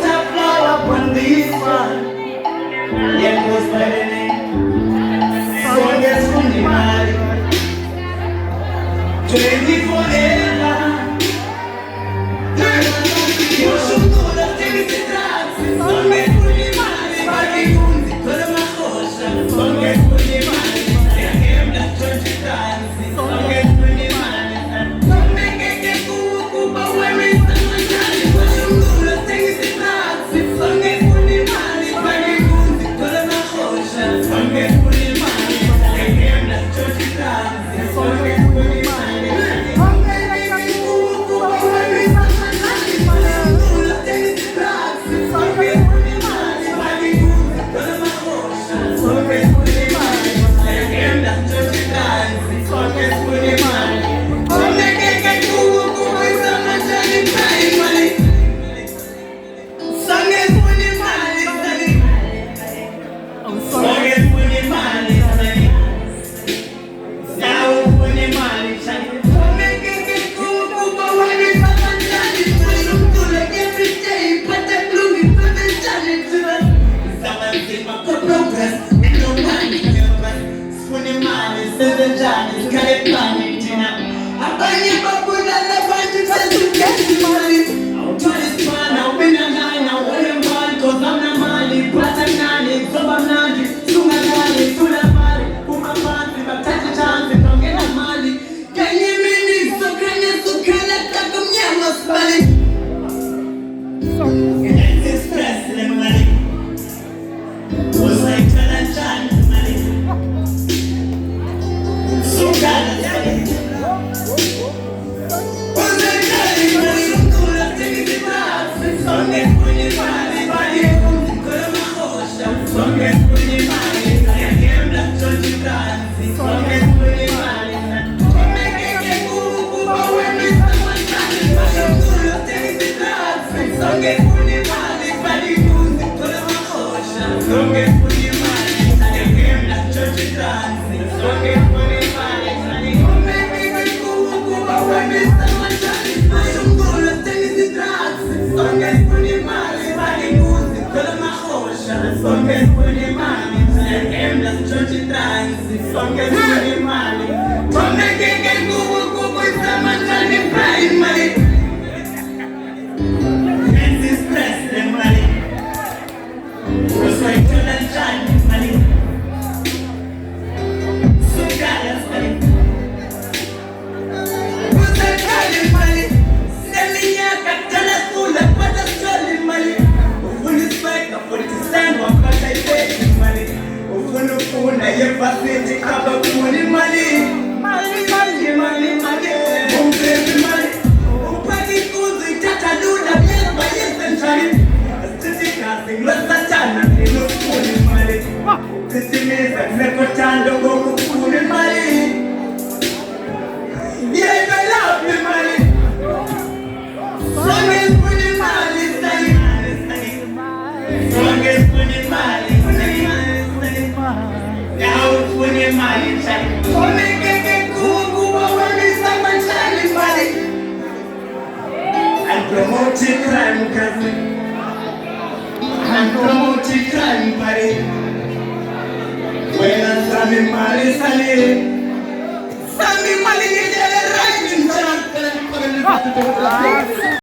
Top flower on this one. Yeah, goes by the name. Sonke Sfuni 24/7. Ushukula tengisidratsi. Sonke Sfuni bakikunzi thola mahosha. Sonke Sfuni siyahemba tshontshe dansi. Sonke Sfuni Sonke kuba wemisa manjani. Ushukula tengisidratsi. Sonke Sfuni bakikunzi thola mahosha. Sonke Sfuni siyahemba tshontshe dansi. Sonke Sfuni Sami